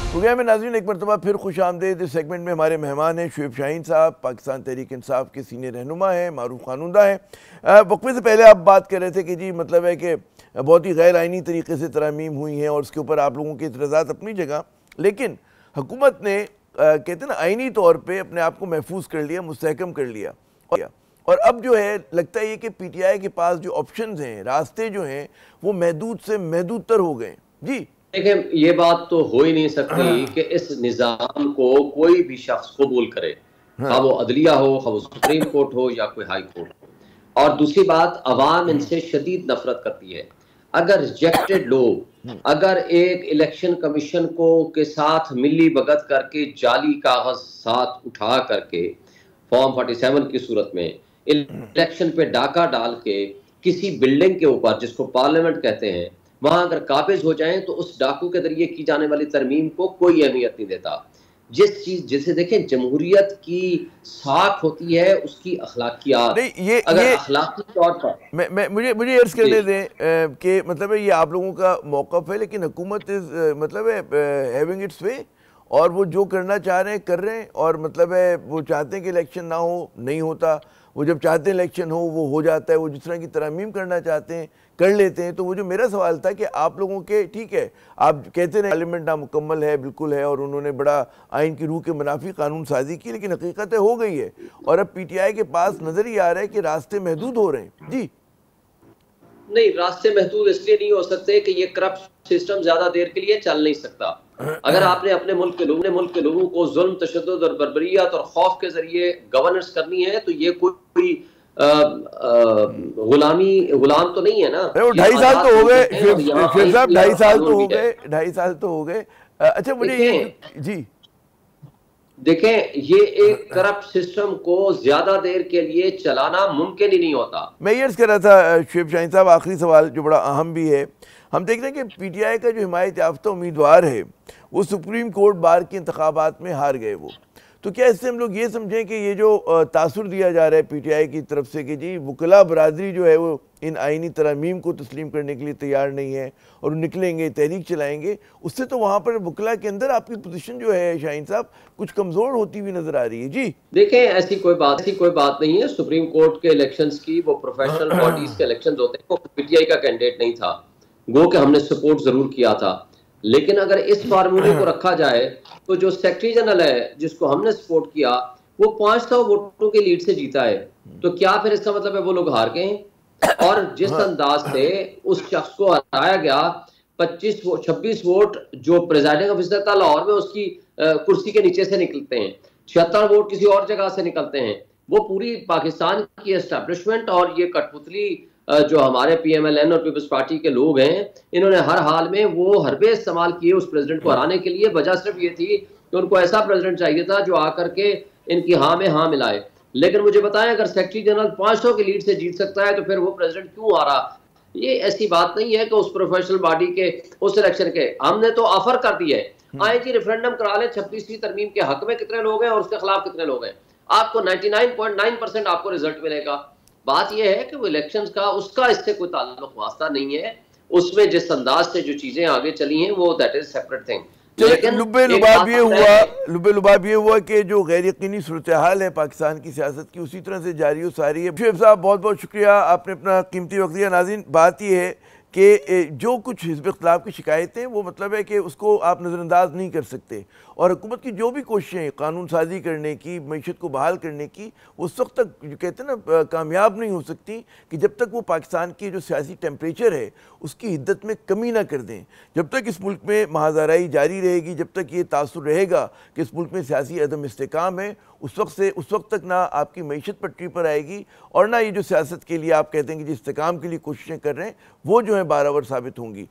Programme में नाज़रीन एक मरतबा फिर खुश आमदेद। इस सेगमेंट में हमारे मेहमान हैं शुएब शाहीन साहब, पाकिस्तान तहरीक इंसाफ के सीनियर रहनुमा हैं, मारूफ कानूनदा हैं। वक्फे से पहले आप बात कर रहे थे कि जी मतलब है कि बहुत ही गैर आइनी तरीके से तरमीम हुई हैं और उसके ऊपर आप लोगों के इतराज़ात अपनी जगह, लेकिन हुकूमत ने कहते हैं ना आइनी तौर पर अपने आप को महफूज कर लिया, मुस्तहकम कर लिया। और अब जो है लगता है कि PTI के पास जो ऑप्शंस हैं, रास्ते जो हैं वो महदूद से महदूद तर हो गए। जी देखिए, ये बात तो हो ही नहीं सकती कि इस निज़ाम को कोई भी शख्स कबूल करे, हाँ वो अदलिया हो, हाँ वो सुप्रीम कोर्ट हो या कोई हाई कोर्ट हो। और दूसरी बात, अवाम इनसे शदीद नफरत करती है। अगर रिजेक्टेड लोग अगर एक इलेक्शन कमीशन को के साथ मिली भगत करके जाली कागज साथ उठा करके फॉर्म 47 की सूरत में इलेक्शन पे डाका डाल के किसी बिल्डिंग के ऊपर, जिसको पार्लियामेंट कहते हैं, वहां अगर काबिज हो जाएं तो उस डाकू के जरिए की जाने वाली तरमीम को कोई अहमियत नहीं देता। जिस चीज जैसे देखें जमहूरियत की साख होती है उसकी अखलाकियात, नहीं अगर ये अखलाकी तौर पर मुझे अर्ज करने दें कि मतलब है ये आप लोगों का मौक़िफ़ है, लेकिन हुकूमत मतलब है हैविंग इट्स वे, और वो जो करना चाह रहे हैं कर रहे हैं। और मतलब है वो चाहते हैं कि इलेक्शन ना हो, नहीं होता। वो जब चाहते हैं इलेक्शन वो हो जाता है। वो जिस तरह की तरमीम करना चाहते हैं कर लेते हैं। तो वो जो मेरा सवाल था कि आप लोगों के, ठीक है आप कहते हैं पार्लियामेंट नामुकम्मल है, बिल्कुल है, और उन्होंने बड़ा आइन की रूह के मुनाफी कानून साजी की, लेकिन हकीकत हो गई है और अब PTI के पास नज़र ही आ रहा है कि रास्ते महदूद हो रहे हैं। जी नहीं, रास्ते महदूद इसलिए नहीं हो सकते कि ये करप्ट सिस्टम ज्यादा देर के लिए चल नहीं सकता। अगर आपने अपने मुल्क के लोगों को जुल्म, तशद्दुद और बर्बरियत और खौफ के जरिए गवर्नेंस करनी है तो ये कोई गुलाम तो नहीं है ना। 2.5 साल तो हो गए शेख साहब, 2.5 साल तो हो गए। अच्छा मुझे जी देखें, ये एक करप्ट सिस्टम को ज्यादा देर के लिए चलाना मुमकिन ही नहीं होता। मैं ये अर्ज कर रहा था शुएब शाहीन साहब, आखिरी सवाल जो बड़ा अहम भी है, हम देख रहे हैं कि PTI का जो हिमायत याफ्ता उम्मीदवार है वो सुप्रीम कोर्ट बार के इंतखाबात में हार गए। वो तो क्या इससे हम लोग ये समझें कि ये जो तासुर दिया जा रहा है PTI की तरफ से कि जी वकला बरादरी जो है वो इन आइनी तरमीम को तस्लीम करने के लिए तैयार नहीं है और निकलेंगे, तहरीक चलाएंगे, उससे तो वहाँ पर वकला के अंदर आपकी पोजीशन जो है शाहीन साहब कुछ कमज़ोर होती हुई नज़र आ रही है। जी देखें, ऐसी कोई बात नहीं है। सुप्रीम कोर्ट के इलेक्शंस की वो प्रोफेशनल बॉडीज के इलेक्शंस होते हैं, वो PTI का कैंडिडेट नहीं था, गो कि हमने सपोर्ट जरूर किया था। लेकिन अगर इस फार्मूले को रखा जाए तो जो सेक्रेटरी जनरल है जिसको हमने सपोर्ट किया वो 500 वोटों के लीड से जीता है, तो क्या फिर इसका मतलब है वो लोग हार गए हैं? और जिस अंदाज से उस शख्स को हराया गया, 26 वोट जो प्रेजाइडिंग ऑफिसर था लाहौर में उसकी कुर्सी के नीचे से निकलते हैं, 76 वोट किसी और जगह से निकलते हैं। वो पूरी पाकिस्तान की एस्टेब्लिशमेंट और ये कठपुतली जो हमारे PMLN और पीपल्स पार्टी के लोग हैं, इन्होंने हर हाल में वो हरबे इस्तेमाल किए उस प्रेसिडेंट को हराने के लिए। वजह सिर्फ ये थी कि उनको ऐसा प्रेसिडेंट चाहिए था जो आकर के इनकी हाँ में हाँ मिलाए। लेकिन मुझे बताएं, अगर सेक्रेटरी जनरल 500 की लीड से जीत सकता है तो फिर वो प्रेसिडेंट क्यों हारा? ये ऐसी बात नहीं है कि उस प्रोफेशनल बॉडी के उस इलेक्शन के हमने तो ऑफर कर दिया है, आए जी रेफरेंडम करा ले, 26वीं तरमीम के हक में कितने लोग हैं और उसके खिलाफ कितने लोग हैं, आपको 99.9% आपको रिजल्ट मिलेगा। बात यह है कि वो इलेक्शंस का उसका इससे कोई ताल्लुक वास्ता नहीं है। उसमें जिस अंदाज से जो चीजें आगे चली हैं वो दैट इज सेपरेट थिंग। लुबे लुबाब ये हुआ कि जो गैर यकीनी सूरत हाल है पाकिस्तान की सियासत की उसी तरह से जारी हो सारी है। शुएब साहब बहुत बहुत शुक्रिया, आपने अपना कीमती वक्त दिया। नाज़रीन बात यह है कि जो कुछ हिज़्ब इख्तिलाफ की शिकायतें वो मतलब है कि उसको आप नज़रअंदाज नहीं कर सकते, और हुकूमत की जो भी कोशिशें कानून साजी करने की, मईशत को बहाल करने की, उस वक्त तक जो कहते हैं ना कामयाब नहीं हो सकती कि जब तक वो पाकिस्तान की जो सियासी टेम्परेचर है उसकी हिद्दत में कमी ना कर दें। जब तक इस मुल्क में महाज़ाराई जारी रहेगी, जब तक ये तासुर रहेगा कि इस मुल्क में सियासी अदम इस्तेकाम है, उस वक्त तक ना आपकी मईशत पटरी पर आएगी और ना ये जो सियासत के लिए आप कहते हैं कि जिस इस्तेकाम के लिए कोशिशें कर रहे हैं वो जो है बारावर साबित होंगी।